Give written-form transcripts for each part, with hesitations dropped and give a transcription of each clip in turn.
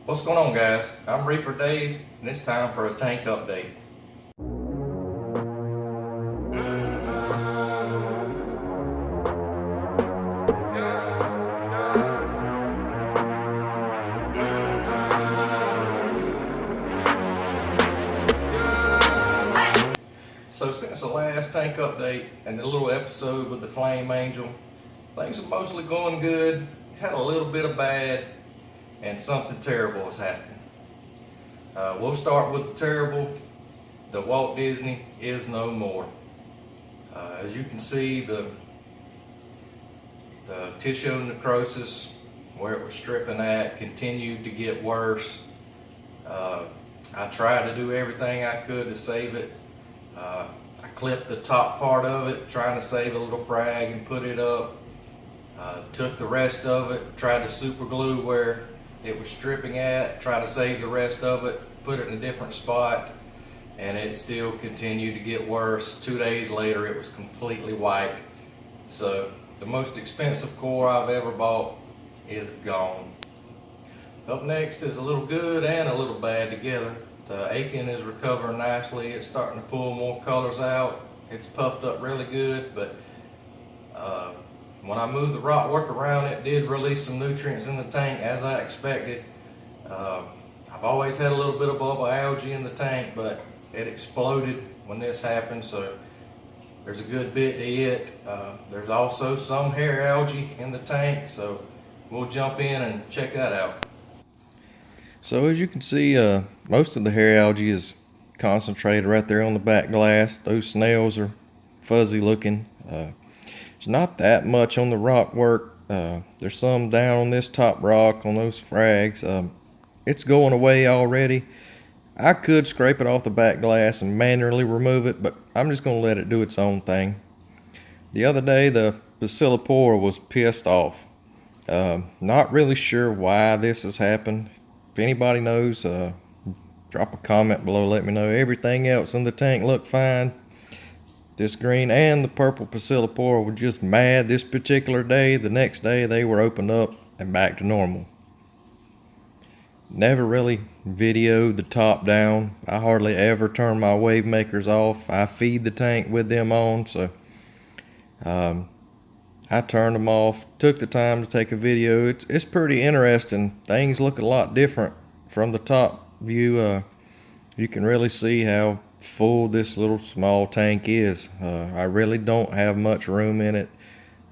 What's going on, guys? I'm Reefer Dave, and it's time for a tank update. So since the last tank update and the little episode with the Flame Angel, things are mostly going good. Had a little bit of bad, and something terrible is happening. We'll start with the terrible. The Walt Disney is no more. As you can see, the tissue necrosis, where it was stripping at, continued to get worse. I tried to do everything I could to save it. I clipped the top part of it, trying to save a little frag and put it up. Took the rest of it, tried to super glue where it was stripping at, tried to save the rest of it, put it in a different spot, and it still continued to get worse. 2 days later, it was completely wiped. So the most expensive core I've ever bought is gone. Up next is a little good and a little bad together. The aching is recovering nicely. It's starting to pull more colors out. It's puffed up really good, but when I moved the rock work around, it did release some nutrients in the tank as I expected. I've always had a little bit of bubble algae in the tank, but it exploded when this happened, so there's a good bit to it. There's also some hair algae in the tank, so we'll jump in and check that out. So as you can see, most of the hair algae is concentrated right there on the back glass. Those snails are fuzzy looking. There's not that much on the rock work. There's some down on this top rock on those frags. It's going away already. I could scrape it off the back glass and manually remove it, but I'm just going to let it do its own thing. The other day, the Bacillopora was pissed off. Not really sure why this has happened. If anybody knows, drop a comment below, let me know. Everything else in the tank looked fine. This green and the purple Bacillopora were just mad this particular day. The next day they were opened up and back to normal. Never really videoed the top down. I hardly ever turn my wave makers off. I feed the tank with them on, so I turned them off, took the time to take a video. It's pretty interesting. Things look a lot different from the top view. You can really see how full this little small tank is. I really don't have much room in it.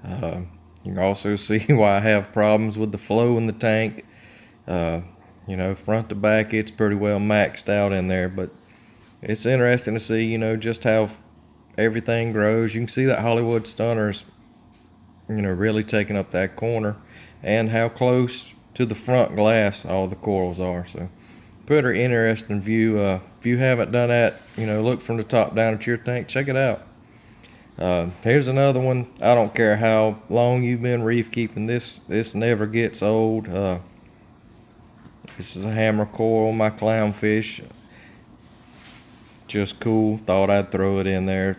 You can also see why I have problems with the flow in the tank. You know, front to back, it's pretty well maxed out in there, but it's interesting to see, you know, just how everything grows. You can see that Hollywood stunner's, you know, really taking up that corner, and how close to the front glass all the corals are. So pretty interesting view. If you haven't done that, you know, look from the top down at your tank, check it out. Here's another one. I don't care how long you've been reef keeping, this never gets old. This is a hammer coral, my clownfish. Just cool, thought I'd throw it in there.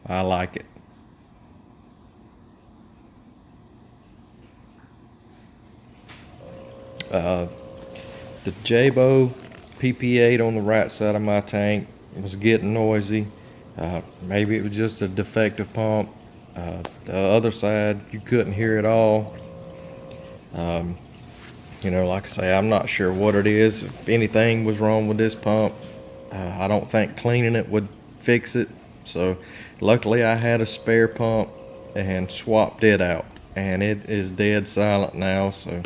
I like it. The Jabo PP8 on the right side of my tank was getting noisy. Maybe it was just a defective pump. The other side, you couldn't hear it all. You know, like I say, I'm not sure what it is. If anything was wrong with this pump, I don't think cleaning it would fix it. So luckily I had a spare pump and swapped it out, and it is dead silent now. So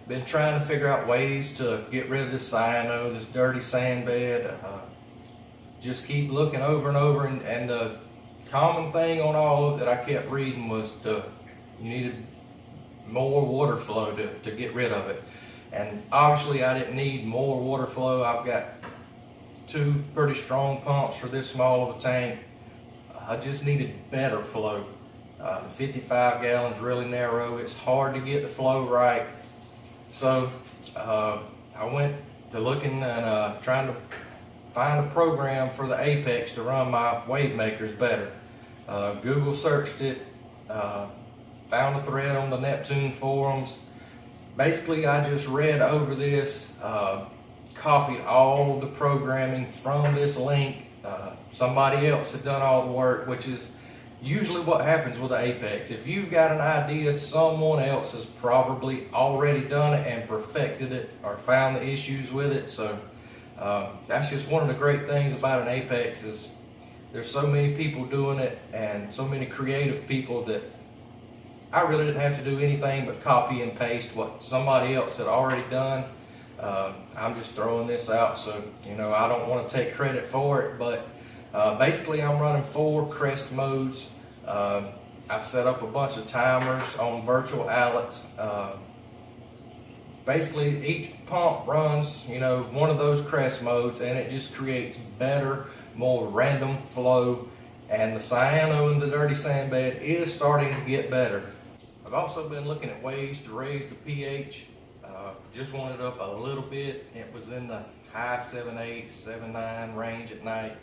been trying to figure out ways to get rid of this cyano, this dirty sand bed. Just keep looking over and over, and the common thing on all that I kept reading was you needed more water flow to get rid of it. And obviously I didn't need more water flow. I've got 2 pretty strong pumps for this small of a tank. I just needed better flow. The 55 gallons really narrow. It's hard to get the flow right. So I went to looking and trying to find a program for the Apex to run my wave makers better. Google searched it. found a thread on the Neptune forums. Basically, I just read over this, copied all the programming from this link. Somebody else had done all the work, which is usually what happens with the Apex. If you've got an idea, someone else has probably already done it and perfected it or found the issues with it. So that's just one of the great things about an Apex is there's so many people doing it and so many creative people that I really didn't have to do anything but copy and paste what somebody else had already done. I'm just throwing this out, so I don't want to take credit for it, but basically I'm running 4 crest modes. I've set up a bunch of timers on virtual outlets. Basically each pump runs one of those crest modes, and it just creates better, more random flow, and the cyano in the dirty sand bed is starting to get better. I've also been looking at ways to raise the pH. Just wanted it up a little bit. It was in the high 7.8, 7.9 range at night,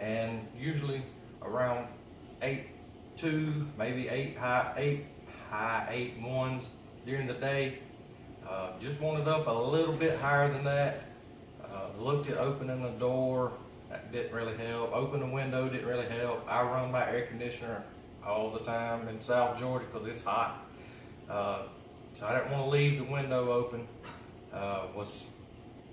and usually around 8.2, maybe 8 high 8.1s during the day. Just wanted up a little bit higher than that. Looked at opening the door, that didn't really help. Open the window didn't really help. I run my air conditioner all the time in South Georgia because it's hot. So I didn't want to leave the window open. Was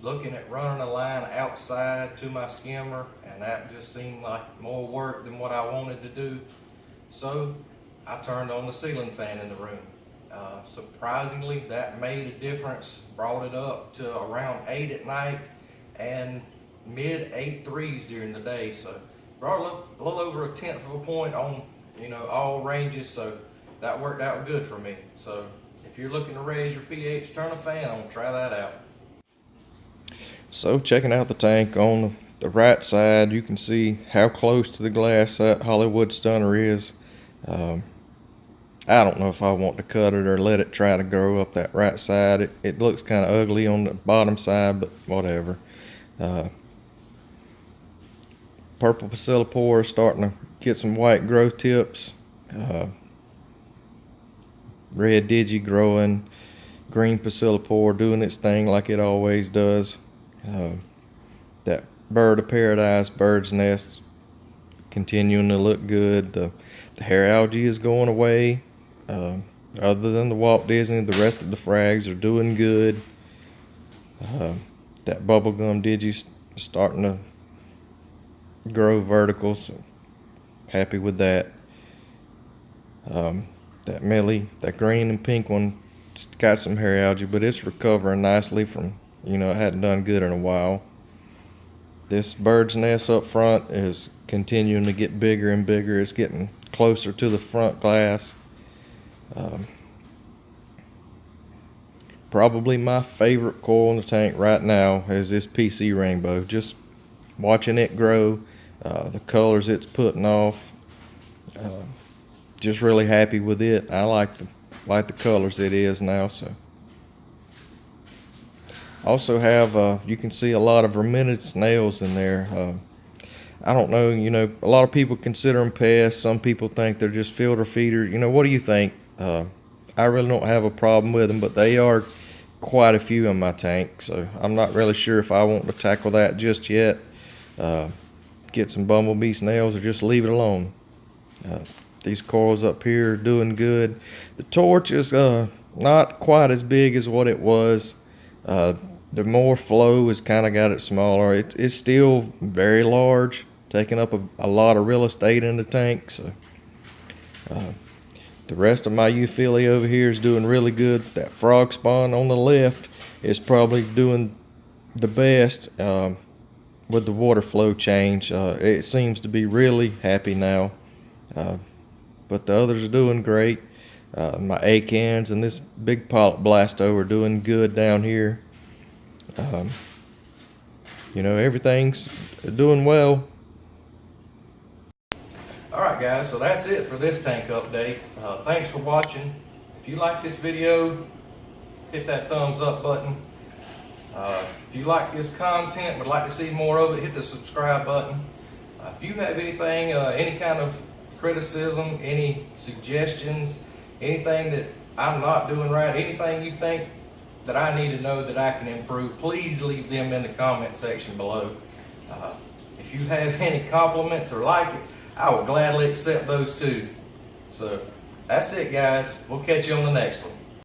looking at running a line outside to my skimmer, and that just seemed like more work than what I wanted to do. So I turned on the ceiling fan in the room. Surprisingly, that made a difference. Brought it up to around 8 at night and mid 8.3s during the day. So brought a little over 1/10 of a point on all ranges. So that worked out good for me. So if you're looking to raise your pH, turn a fan on, try that out. So checking out the tank on the right side, you can see how close to the glass that Hollywood Stunner is. I don't know if I want to cut it or let it try to grow up that right side. It looks kind of ugly on the bottom side, but whatever. Purple Bacillopore is starting to get some white growth tips. Red Digi growing, green Bacillopore doing its thing like it always does. That bird of paradise, bird's nest, continuing to look good. The hair algae is going away. Other than the Walt Disney, the rest of the frags are doing good. That bubblegum Digi's starting to grow vertical, so happy with that. That Millie, that green and pink one, got some hair algae, but it's recovering nicely from, it hadn't done good in a while. This bird's nest up front is continuing to get bigger and bigger. It's getting closer to the front glass. Probably my favorite coil in the tank right now is this PC Rainbow. Just watching it grow, the colors it's putting off. Just really happy with it. I like the colors it is now. So also have you can see a lot of verminted snails in there. I don't know, a lot of people consider them pests. Some people think they're just filter feeders. What do you think? I really don't have a problem with them, but they are quite a few in my tank, so I'm not really sure if I want to tackle that just yet. Get some bumblebee snails or just leave it alone. These coils up here are doing good. The torch is not quite as big as what it was. The more flow has kind of got it smaller. It's still very large, taking up a lot of real estate in the tank. So the rest of my euphyllia over here is doing really good. That frog spawn on the left is probably doing the best with the water flow change. It seems to be really happy now. But the others are doing great. My acans and this big polyp blasto are doing good down here. Everything's doing well. Alright guys, so that's it for this tank update. Thanks for watching. If you like this video, hit that thumbs up button. If you like this content, would like to see more of it, hit the subscribe button. If you have anything, any kind of criticism, any suggestions, anything that I'm not doing right, anything you think that I need to know that I can improve, please leave them in the comment section below. If you have any compliments or like it, I will gladly accept those too. So that's it, guys. We'll catch you on the next one.